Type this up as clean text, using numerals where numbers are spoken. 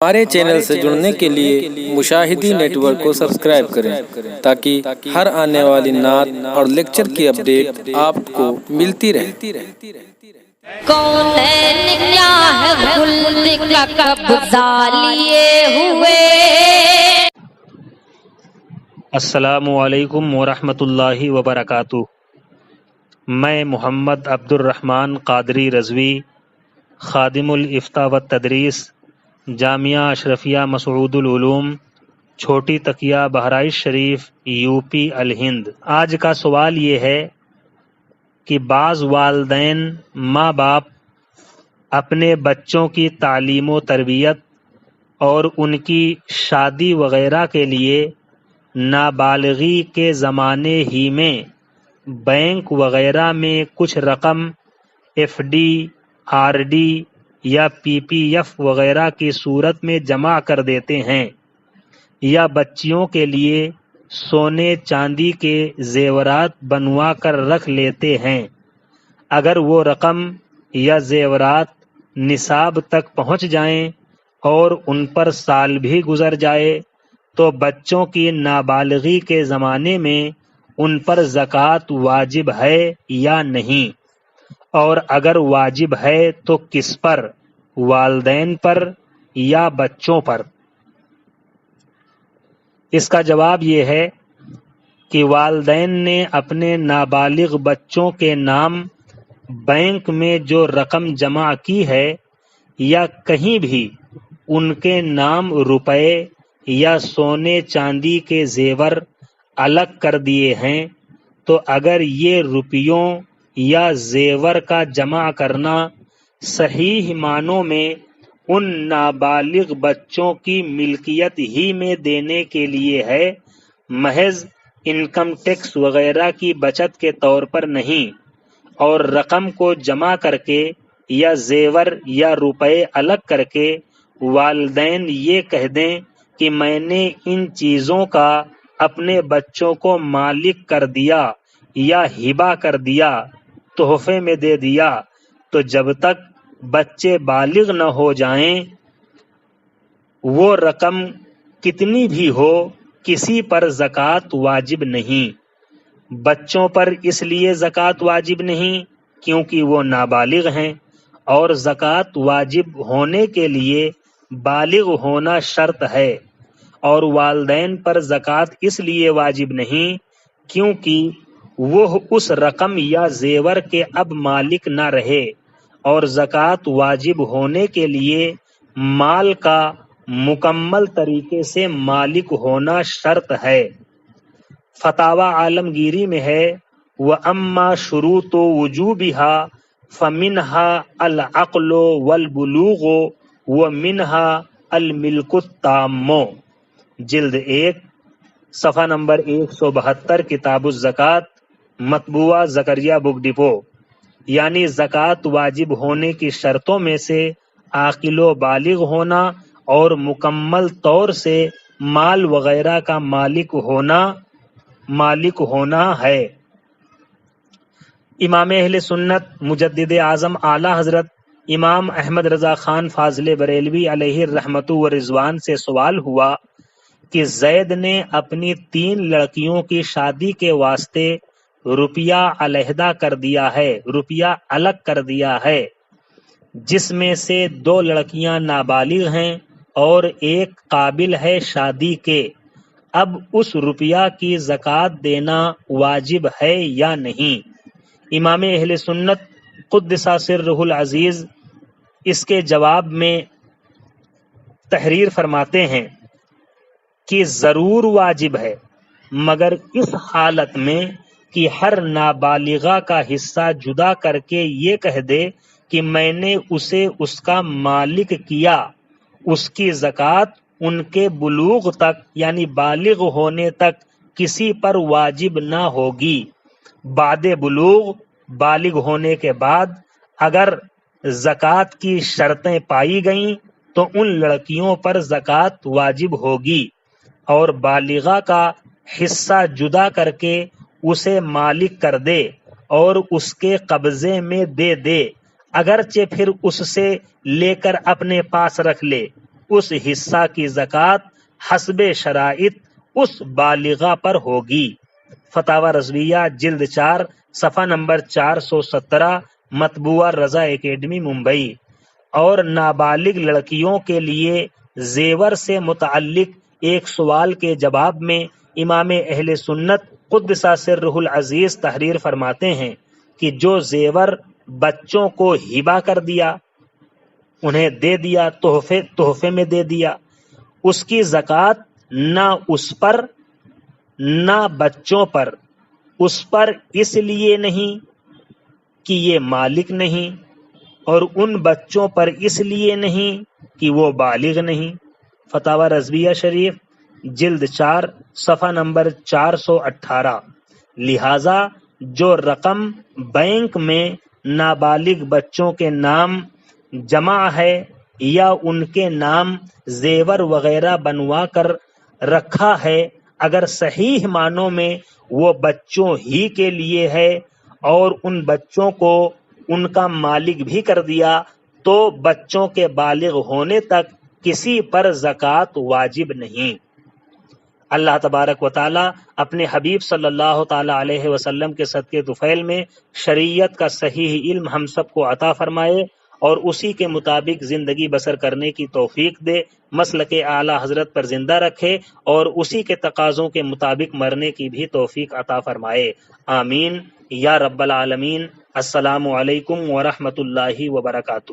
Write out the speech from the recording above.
ہمارے چینل سے جڑنے کے لیے مشاہدی نیٹ ورک کو سبسکرائب کریں تاکہ ہر آنے والی نعت اور لیکچر کی اپڈیٹ آپ کو ملتی رہے۔ کونین کیا ہے خلد کا قبضہ لیے ہوئے۔ السلام علیکم ورحمۃ اللہ وبرکاتہ۔ میں محمد عبد الرحمن قادری رضوی، خادم الافتاء و تدریس، جامعہ اشرفیہ مسعود العلوم، چھوٹی تکیہ بہرائچ شریف، یو پی الہند۔ آج کا سوال یہ ہے کہ بعض والدین ماں باپ اپنے بچوں کی تعلیم و تربیت اور ان کی شادی وغیرہ کے لیے نابالغی کے زمانے ہی میں بینک وغیرہ میں کچھ رقم ایف ڈی، آر ڈی یا پی پی ایف وغیرہ کی صورت میں جمع کر دیتے ہیں، یا بچیوں کے لیے سونے چاندی کے زیورات بنوا کر رکھ لیتے ہیں۔ اگر وہ رقم یا زیورات نصاب تک پہنچ جائیں اور ان پر سال بھی گزر جائے تو بچوں کی نابالغی کے زمانے میں ان پر زکوٰۃ واجب ہے یا نہیں؟ اور اگر واجب ہے تو کس پر، والدین پر یا بچوں پر؟ اس کا جواب یہ ہے کہ والدین نے اپنے نابالغ بچوں کے نام بینک میں جو رقم جمع کی ہے یا کہیں بھی ان کے نام روپے یا سونے چاندی کے زیور الگ کر دیے ہیں، تو اگر یہ روپیوں یا زیور کا جمع کرنا صحیح معنوں میں ان نابالغ بچوں کی ملکیت ہی میں دینے کے لیے ہے، محض انکم ٹیکس وغیرہ کی بچت کے طور پر نہیں، اور رقم کو جمع کر کے یا زیور یا روپے الگ کر کے والدین یہ کہہ دیں کہ میں نے ان چیزوں کا اپنے بچوں کو مالک کر دیا یا ہبہ کر دیا، تحفے میں دے دیا، تو جب تک بچے بالغ نہ ہو جائیں وہ رقم کتنی بھی ہو کسی پر زکوٰۃ واجب نہیں۔ بچوں پر اس لیے زکوٰۃ واجب نہیں کیونکہ وہ نابالغ ہیں، اور زکوٰۃ واجب ہونے کے لیے بالغ ہونا شرط ہے، اور والدین پر زکوٰۃ اس لیے واجب نہیں کیونکہ وہ اس رقم یا زیور کے اب مالک نہ رہے، اور زکوٰۃ واجب ہونے کے لیے مال کا مکمل طریقے سے مالک ہونا شرط ہے۔ فتاوی عالمگیری میں ہے وَأَمَّا شُرُوطُ وُجُوبِهَا فَمِنْهَا الْعَقْلُ وَالْبُلُوغُ وَمِنْهَا الْمِلْكُ التَّامُّ، جلد 1، صفحہ نمبر 172، کتاب الزکوٰۃ، مطبوعہ زکریا بک ڈپو۔ یعنی زکوٰۃ واجب ہونے کی شرطوں میں سے عاقل و بالغ ہونا اور مکمل طور سے مال وغیرہ کا مالک ہونا ہے۔ امام اہل سنت مجدد اعظم اعلیٰ حضرت امام احمد رضا خان فاضل بریلوی علیہ الرحمت و رضوان سے سوال ہوا کہ زید نے اپنی 3 لڑکیوں کی شادی کے واسطے روپیہ علیحدہ کر دیا ہے، روپیہ الگ کر دیا ہے، جس میں سے 2 لڑکیاں نابالغ ہیں اور ایک قابل ہے شادی کے، اب اس روپیہ کی زکوٰۃ دینا واجب ہے یا نہیں؟ امام اہل سنت قدس سرہ العزیز اس کے جواب میں تحریر فرماتے ہیں کہ ضرور واجب ہے، مگر اس حالت میں کہ ہر نابالغہ کا حصہ جدا کر کے یہ کہہ دے کہ میں نے اسے اس کا مالک کیا، اس کی زکوٰۃ ان کے بلوغ تک یعنی بالغ ہونے تک کسی پر واجب نہ ہوگی۔ بعد بلوغ، بالغ ہونے کے بعد اگر زکوٰۃ کی شرطیں پائی گئیں تو ان لڑکیوں پر زکوٰۃ واجب ہوگی، اور بالغہ کا حصہ جدا کر کے اسے مالک کر دے اور اس کے قبضے میں دے دے، اگرچہ پھر اس سے لے کر اپنے پاس رکھ لے، اس حصہ کی زکوٰۃ حسب شرائط اس بالغہ پر ہوگی۔ فتاوی رضویہ جلد 4 صفحہ نمبر 417، مطبوعہ رضا اکیڈمی ممبئی۔ اور نابالغ لڑکیوں کے لیے زیور سے متعلق ایک سوال کے جواب میں امام اہل سنت قدس سرہ العزیز تحریر فرماتے ہیں کہ جو زیور بچوں کو ہبہ کر دیا، انہیں دے دیا، تحفے میں دے دیا، اس کی زکوٰۃ نہ اس پر نہ بچوں پر، اس پر اس لیے نہیں کہ یہ مالک نہیں، اور ان بچوں پر اس لیے نہیں کہ وہ بالغ نہیں۔ فتاوی رضویہ شریف جلد 4 صفحہ نمبر 418۔ لہذا جو رقم بینک میں نابالغ بچوں کے نام جمع ہے یا ان کے نام زیور وغیرہ بنوا کر رکھا ہے، اگر صحیح معنوں میں وہ بچوں ہی کے لیے ہے اور ان بچوں کو ان کا مالک بھی کر دیا، تو بچوں کے بالغ ہونے تک کسی پر زکوٰۃ واجب نہیں۔ اللہ تبارک و تعالی اپنے حبیب صلی اللہ تعالی علیہ وسلم کے صدقے طفیل میں شریعت کا صحیح علم ہم سب کو عطا فرمائے اور اسی کے مطابق زندگی بسر کرنے کی توفیق دے، مسلک اعلی حضرت پر زندہ رکھے اور اسی کے تقاضوں کے مطابق مرنے کی بھی توفیق عطا فرمائے، آمین یا رب العالمین۔ السلام علیکم ورحمۃ اللہ وبرکاتہ۔